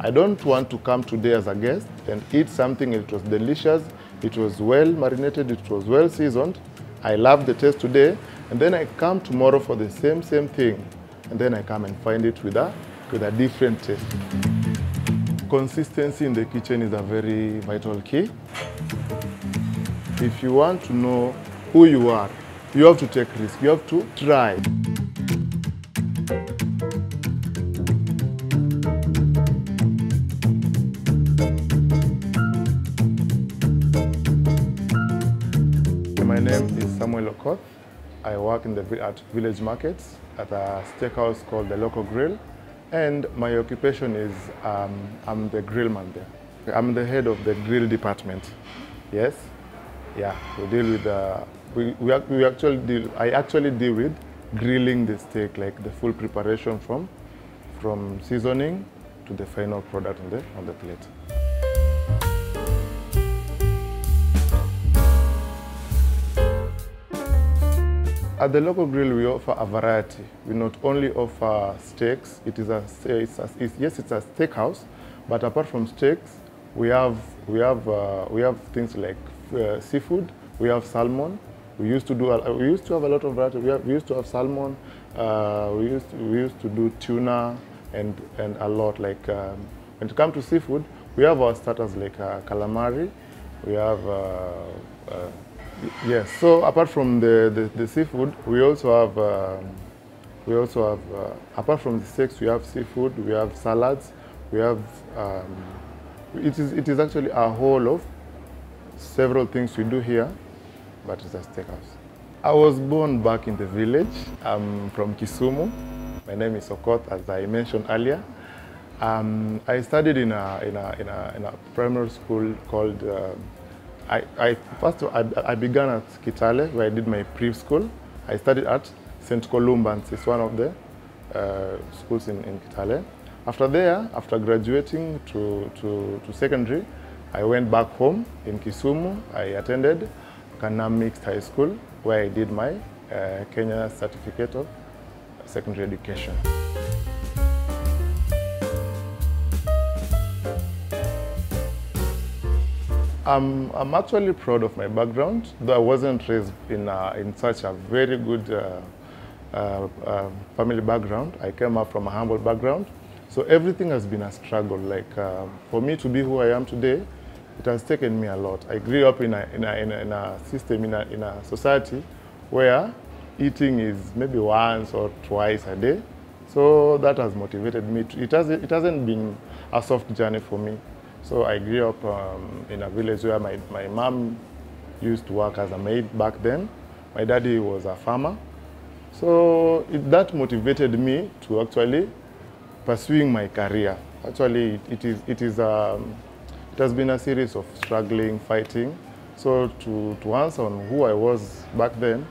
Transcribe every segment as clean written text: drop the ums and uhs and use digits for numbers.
I don't want to come today as a guest and eat something. It was delicious, it was well marinated, it was well seasoned. I love the taste today, and then I come tomorrow for the same thing, and then I come and find it with a different taste. Consistency in the kitchen is a very vital key. If you want to know who you are, you have to take risks, you have to try. My name is Okoth. I work at village markets at a steakhouse called the Local Grill, and my occupation is I'm the grill man there. I'm the head of the grill department. Yes, yeah. We deal with I actually deal with grilling the steak, like the full preparation from seasoning to the final product on the plate. At the Local Grill, we offer a variety. We not only offer steaks. It's a steakhouse, but apart from steaks, we have things like seafood. We have salmon. We used to have a lot of variety. We used to have salmon. We used to do tuna and a lot. Like when it comes to seafood, we have our starters like calamari. We have. Yes. So apart from the seafood, we also have apart from the steaks, we have seafood. We have salads. We have. It is actually a whole of several things we do here, but it's a steakhouse. I was born back in the village. I'm from Kisumu. My name is Okoth, as I mentioned earlier. I studied in a primary school called. I began at Kitale, where I did my preschool. I studied at St. Columbans. It's one of the schools in Kitale. After graduating to secondary, I went back home in Kisumu. I attended Kana Mixed High School, where I did my Kenya Certificate of Secondary Education. I'm actually proud of my background, though I wasn't raised in such a very good family background. I came up from a humble background, so everything has been a struggle. Like for me to be who I am today, it has taken me a lot. I grew up in a system, in a society where eating is maybe once or twice a day. So that has motivated me. It hasn't been a soft journey for me. So I grew up in a village where my mom used to work as a maid back then. My daddy was a farmer. So that motivated me to actually pursuing my career. Actually, it has been a series of struggling, fighting. So to answer on who I was back then,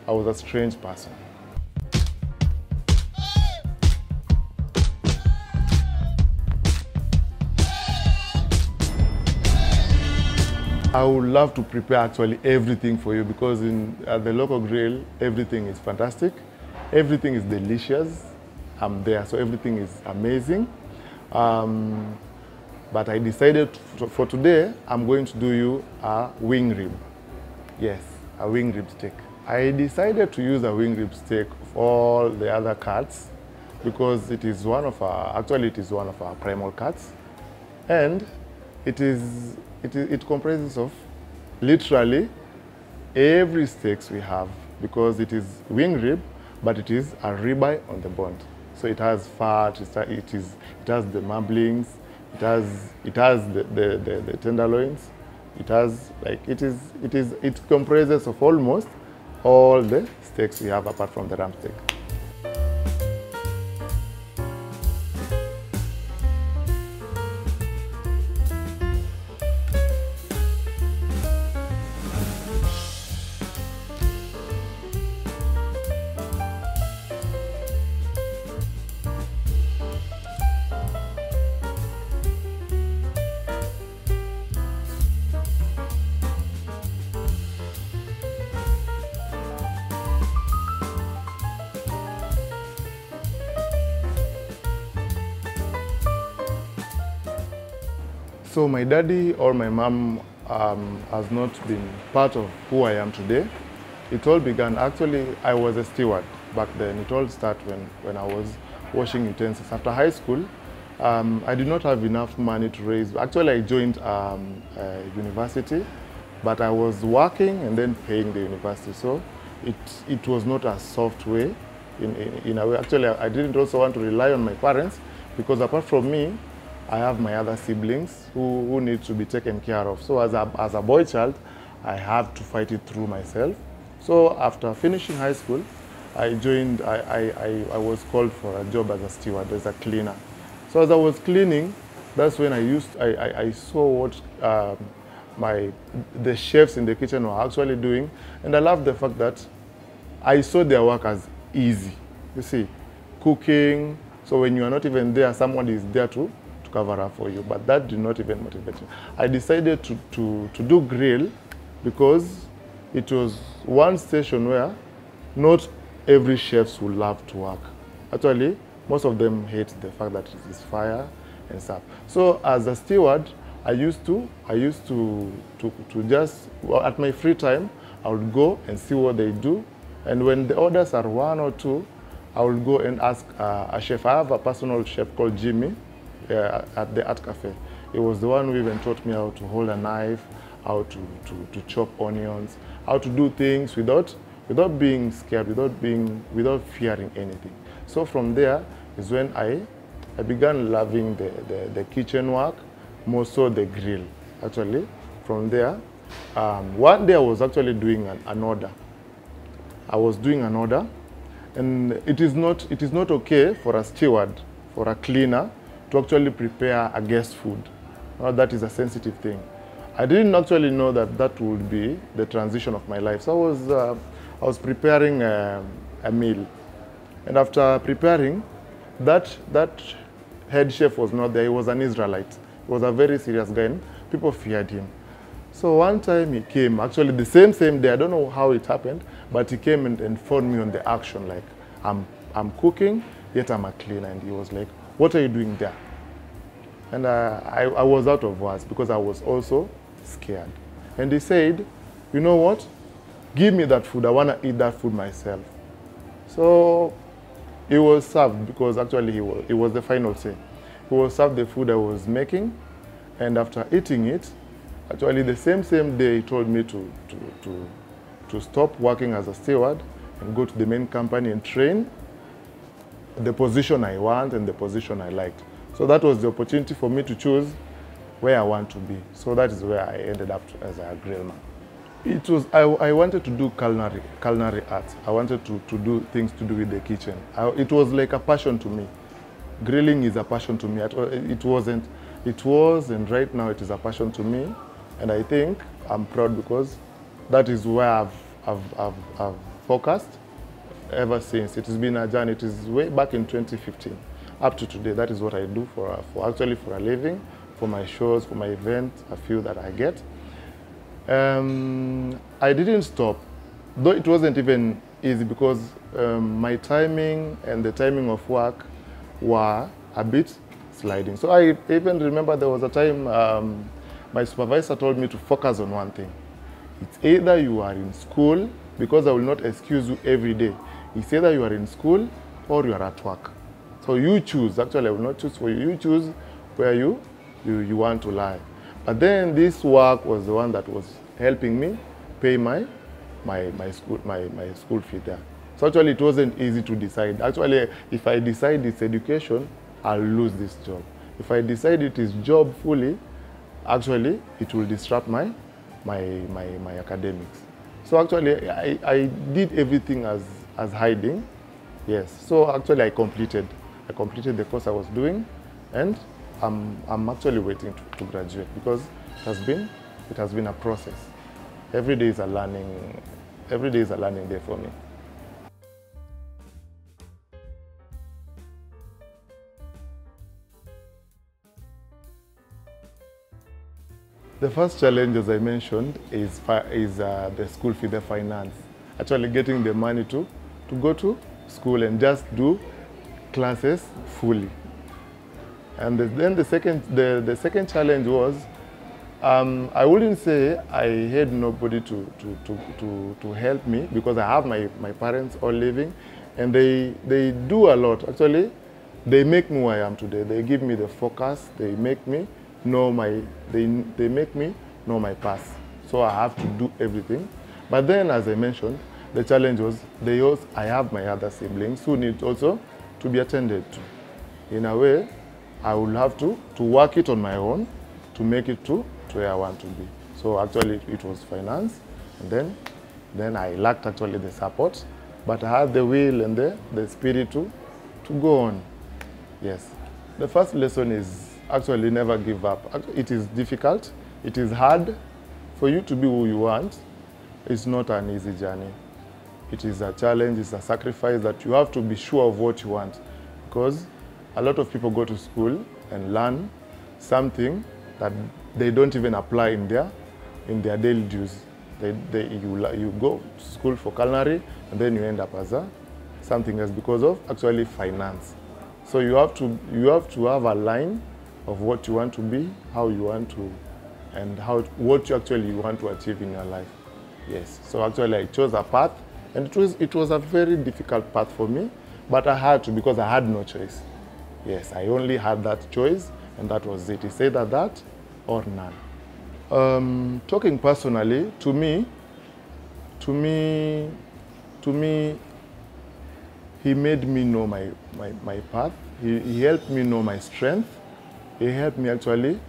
I was a strange person. I would love to prepare actually everything for you, because at the Local Grill, everything is fantastic. Everything is delicious. I'm there, so everything is amazing. But I decided for today, I'm going to do you a wing rib. Yes, a wing rib steak. I decided to use a wing rib steak of all the other cuts because it is one of our primal cuts, and it comprises of literally every steaks we have, because it is wing rib, but it is a ribeye on the bone. So it has fat, it has the marblings, it has the tenderloins. It comprises of almost all the steaks we have apart from the ram steak. So my daddy or my mom has not been part of who I am today. It all began, actually, I was a steward back then. It all started when I was washing utensils. After high school, I did not have enough money to raise. Actually, I joined university, but I was working and then paying the university. So it was not a soft way in a way. Actually, I didn't also want to rely on my parents because apart from me, I have my other siblings who need to be taken care of. So as a boy child, I have to fight it through myself. So after finishing high school, I was called for a job as a steward, as a cleaner. So as I was cleaning, that's when I saw what the chefs in the kitchen were actually doing. And I loved the fact that I saw their work as easy. You see, cooking. So when you are not even there, someone is there to cover up for you. But that did not even motivate me. I decided to do grill because it was one station where not every chef would love to work. Actually, most of them hate the fact that it is fire and stuff. So as a steward, I used to just, well, at my free time, I would go and see what they do. And when the orders are 1 or 2, I will go and ask a chef. I have a personal chef called Jimmy at the Art Cafe. He was the one who even taught me how to hold a knife, how to chop onions, how to do things without being scared, without fearing anything. So from there is when I began loving the kitchen work, more so the grill. Actually, from there, one day I was actually doing an order. I was doing an order, and it is not okay for a steward, for a cleaner, to actually prepare a guest food. That is a sensitive thing. I didn't actually know that would be the transition of my life. So I was preparing a meal, and after preparing, that head chef was not there. He was an Israelite. He was a very serious guy, and people feared him. So one time he came, actually the same day, I don't know how it happened, but he came and phoned me on the action, like, I'm cooking, yet I'm a cleaner. And he was like, what are you doing there? And I was out of words because I was also scared. And he said, you know what? Give me that food. I want to eat that food myself. So he was served, because actually it was the final say. He was served the food I was making, and after eating it, actually the same day he told me to stop working as a steward and go to the main company and train the position I want and the position I liked. So that was the opportunity for me to choose where I want to be. So that is where I ended up as a grillman. It was, I wanted to do culinary arts. I wanted to do things to do with the kitchen. It was like a passion to me. Grilling is a passion to me. It was, and right now it is a passion to me. And I think I'm proud because that is where I've focused ever since. It has been a journey. It is way back in 2015 up to today. That is what I do for a living, for my shows, for my events, a few that I get. I didn't stop, though it wasn't even easy because my timing and the timing of work were a bit sliding. So I even remember there was a time my supervisor told me to focus on one thing. It's either you are in school, because I will not excuse you every day. It's either you are in school or you are at work. So you choose. Actually, I will not choose for you. You choose where you want to lie. But then this work was the one that was helping me pay my school fee there. So actually, it wasn't easy to decide. Actually, if I decide it's education, I'll lose this job. If I decide it is job fully, actually, it will disrupt my academics. So actually, I did everything as hiding. Yes. So actually, I completed the course I was doing, and I'm actually waiting to graduate because it has been a process. Every day is a learning day for me. The first challenge, as I mentioned, is the school fee, the finance. Actually getting the money to go to school and just do classes fully. And then the second challenge was, I wouldn't say I had nobody to help me, because I have my parents all living, and they do a lot. Actually, they make me who I am today. They give me the focus. They make me know they make me know my past. So I have to do everything. But then, as I mentioned, the challenge was I have my other siblings who need also to be attended to. In a way, I will have to work it on my own to make it to where I want to be. So actually it was finance, and then I lacked actually the support, but I had the will and the spirit to go on. Yes. The first lesson is actually never give up. It is difficult, it is hard for you to be who you want. It's not an easy journey. It is a challenge, it's a sacrifice that you have to be sure of what you want, because a lot of people go to school and learn something that they don't even apply in their daily dues. You go to school for culinary, and then you end up as something else because of actually finance. So you have to have a line of what you want to be, how you want to, and what you actually want to achieve in your life. Yes. So actually I chose a path, and it was a very difficult path for me, but I had to, because I had no choice. Yes, I only had that choice, and that was it. It's either that or none. Talking personally, to me, he made me know my path. He helped me know my strength. He helped me actually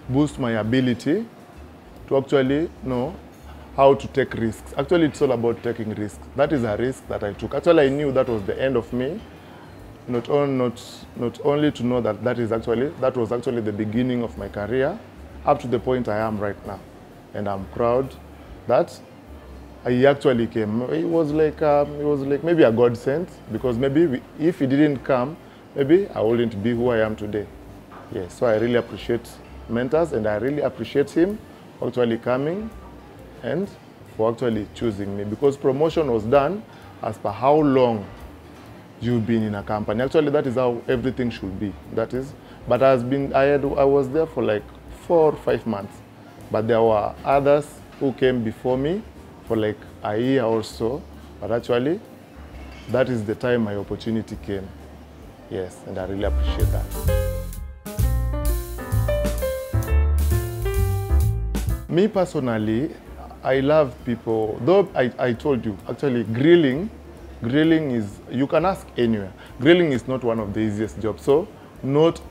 boost my ability to actually know how to take risks. Actually, it's all about taking risks. That is a risk that I took. Actually, I knew that was the end of me. Not only to know that that was actually the beginning of my career, up to the point I am right now, and I'm proud that I actually came. It was like maybe a godsend, because maybe if he didn't come, maybe I wouldn't be who I am today. Yes, so I really appreciate mentors, and I really appreciate him for actually coming and for actually choosing me, because promotion was done as per how long you've been in a company. Actually, that is how everything should be. That is, but I was there for like 4 or 5 months, but there were others who came before me for like a year or so. But actually, that is the time my opportunity came. Yes, and I really appreciate that. Me personally, I love people. Though I told you, actually grilling is, you can ask anywhere. Grilling is not one of the easiest jobs. So not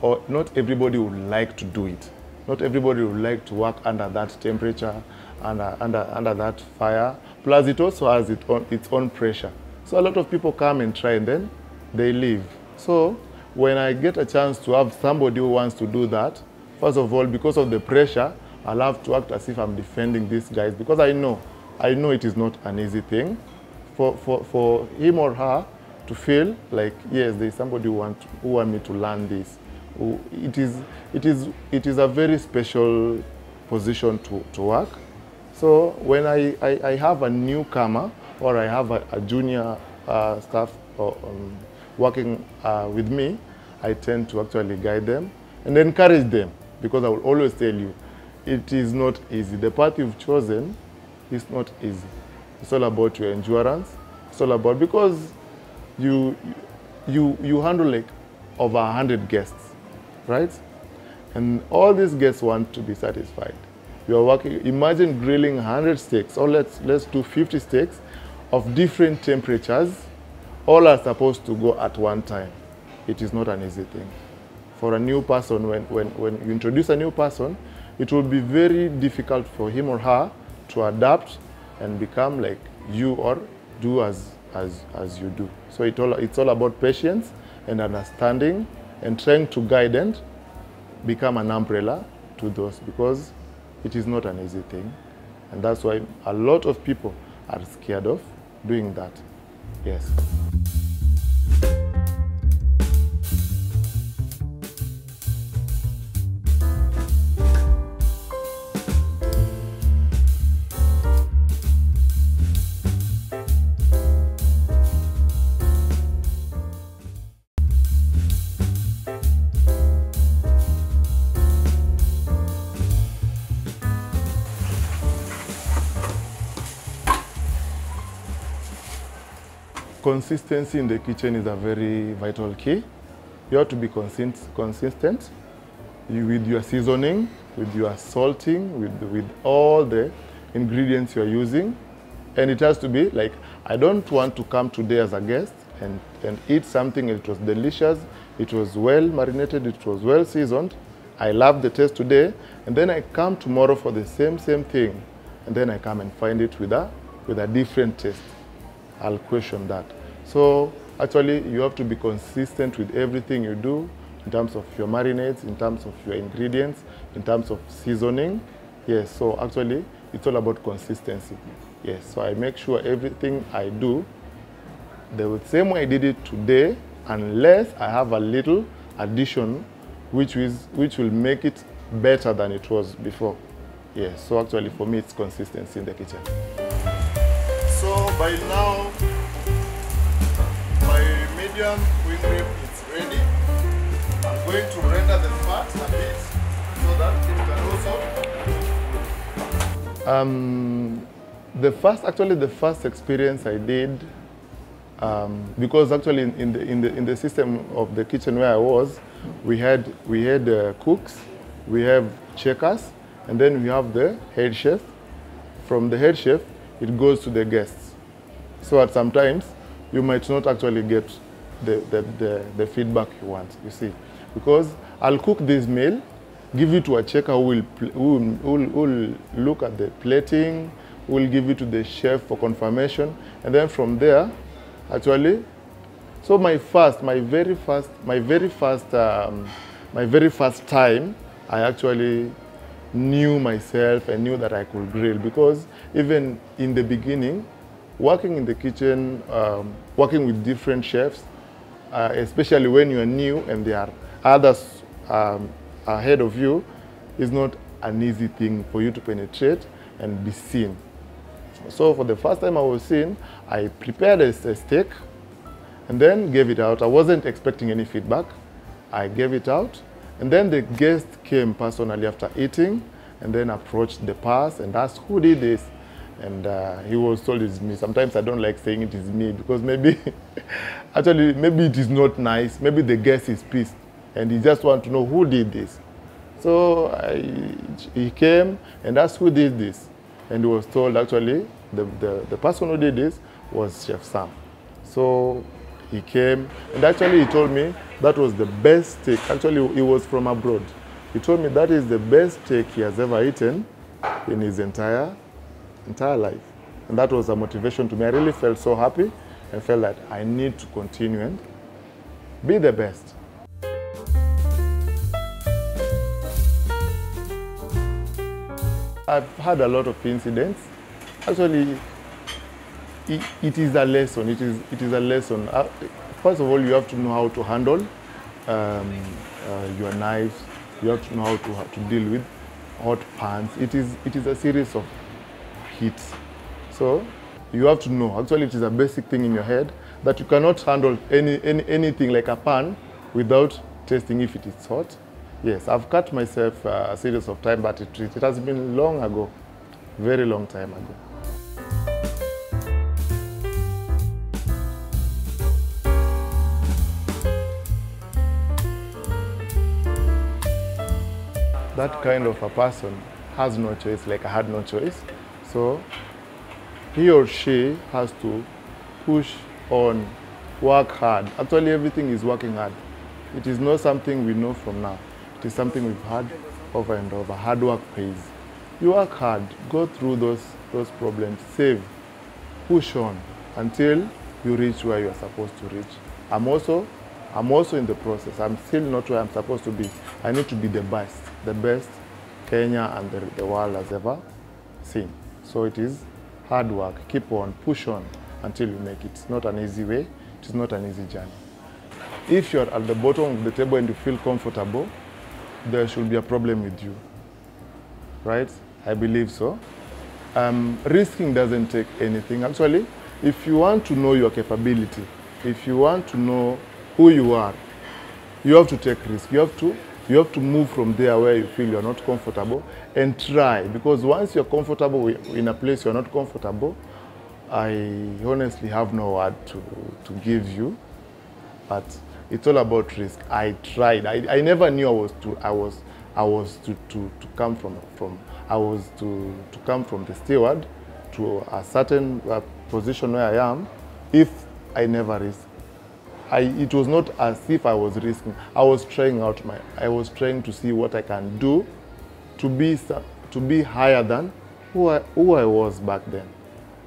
everybody would like to do it. Not everybody would like to work under that temperature, under that fire. Plus it also has its own pressure. So a lot of people come and try, and then they leave. So when I get a chance to have somebody who wants to do that, first of all, because of the pressure, I'll have to act as if I'm defending these guys, because I know it is not an easy thing for him or her to feel like, yes, there's somebody who want me to learn this. It is a very special position to work. So when I have a newcomer, or I have a junior staff working with me, I tend to actually guide them and encourage them, because I will always tell you, it is not easy. The path you've chosen is not easy. It's all about your endurance. It's all about, because you handle like over 100 guests, right? And all these guests want to be satisfied. You are working, imagine grilling 100 steaks, or let's do 50 steaks of different temperatures. All are supposed to go at one time. It is not an easy thing. For a new person, when you introduce a new person, it will be very difficult for him or her to adapt and become like you, or do as you do. So it's all about patience and understanding, and trying to guide and become an umbrella to those, because it is not an easy thing. And that's why a lot of people are scared of doing that. Yes. Consistency in the kitchen is a very vital key. You have to be consistent with your seasoning, with your salting, with all the ingredients you're using. And it has to be like, I don't want to come today as a guest and eat something, it was delicious, it was well marinated, it was well seasoned. I love the taste today, and then I come tomorrow for the same thing, and then I come and find it with a different taste. I'll question that. So actually, you have to be consistent with everything you do in terms of your marinades, in terms of your ingredients, in terms of seasoning. Yes, so actually, it's all about consistency. Yes, so I make sure everything I do, the same way I did it today, unless I have a little addition which will make it better than it was before. Yes, so actually for me it's consistency in the kitchen. So by now, my medium wing rib is ready. I'm going to render the fat a bit so that it can also. The first experience I did, because actually in the system of the kitchen where I was, we had cooks, we have checkers, and then we have the head chef. From the head chef, it goes to the guests. So at sometimes you might not actually get the feedback you want, you see, because I'll cook this meal, give it to a checker who will look at the plating, who will give it to the chef for confirmation, and then from there, actually, so my very first time, I actually knew myself and knew that I could grill, because even in the beginning, working in the kitchen, working with different chefs, especially when you are new and there are others ahead of you, is not an easy thing for you to penetrate and be seen. So for the first time I was seen, I prepared a steak and then gave it out. I wasn't expecting any feedback. I gave it out, and then the guest came personally after eating and then approached the pass and asked, who did this? And he was told it's me. Sometimes I don't like saying it is me, because maybe, actually, maybe it is not nice. Maybe the guest is pissed and he just wants to know who did this. So he came and asked who did this. And he was told, actually, the person who did this was Chef Sam. So he came, and actually he told me that was the best steak. Actually, he was from abroad. He told me that is the best steak he has ever eaten in his entire life. And that was a motivation to me. I really felt so happy and felt that I need to continue and be the best. I've had a lot of incidents. Actually, it is a lesson. It is a lesson. First of all, you have to know how to handle your knives. You have to know how to deal with hot pans. It is a series of heats. So you have to know. Actually, it is a basic thing in your head that you cannot handle anything like a pan without testing if it is hot. Yes, I've cut myself a series of times, but it has been long ago, very long time ago. That kind of a person has no choice, like I had no choice. So he or she has to push on, work hard. Actually, everything is working hard. It is not something we know from now. It is something we've had over and over. Hard work pays. You work hard, go through those problems, save, push on until you reach where you are supposed to reach. I'm also in the process. I'm still not where I'm supposed to be. I need to be the best Kenya and the world has ever seen. So it is hard work. Keep on, push on until you make it. It's not an easy way. It is not an easy journey. If you're at the bottom of the table and you feel comfortable, there should be a problem with you, right? I believe so. Risking doesn't take anything. Actually, if you want to know your capability, if you want to know who you are, you have to take risk. You have to move from there where you feel you're not comfortable and try. Because once you're comfortable in a place you're not comfortable, I honestly have no word to give you, but it's all about risk. I tried. I never knew I was to come from to come from the steward to a certain position where I am if I never risk. It was not as if I was risking. I was trying to see what I can do to be higher than who I was back then.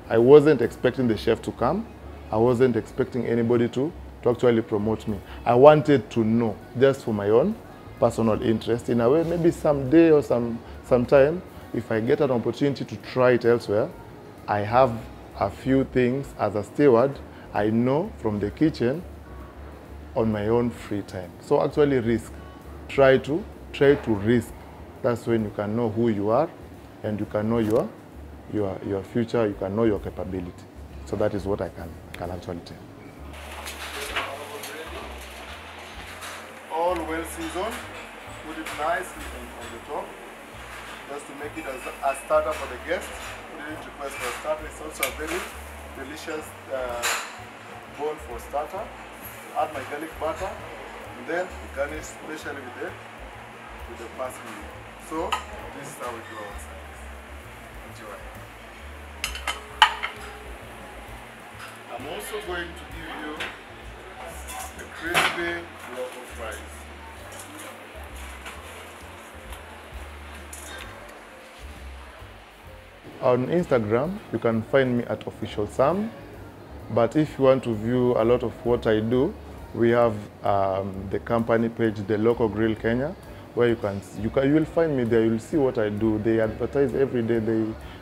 I wasn't expecting the chef to come. I wasn't expecting anybody to actually promote me. I wanted to know, just for my own personal interest, in a way, maybe someday or sometime, if I get an opportunity to try it elsewhere, I have a few things as a steward I know from the kitchen on my own free time. So actually risk. Try to risk. That's when you can know who you are and you can know your future, you can know your capability. So that is what I can actually tell. All well seasoned. Put it nicely on the top, just to make it as a starter for the guests. We didn't request for a starter. It's also a very delicious bone for starter. Add my garlic butter, and then garnish especially with the parsley. So this is how we do our service. Enjoy. I'm also going to give you a crispy local fries. On Instagram, you can find me at Official Sam. But if you want to view a lot of what I do, we have the company page, The Local Grill Kenya, where you will find me there. You'll see what I do. They advertise every day.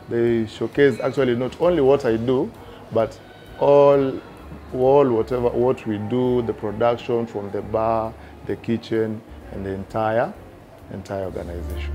They showcase actually not only what I do, but what we do, the production from the bar, the kitchen, and the entire organization.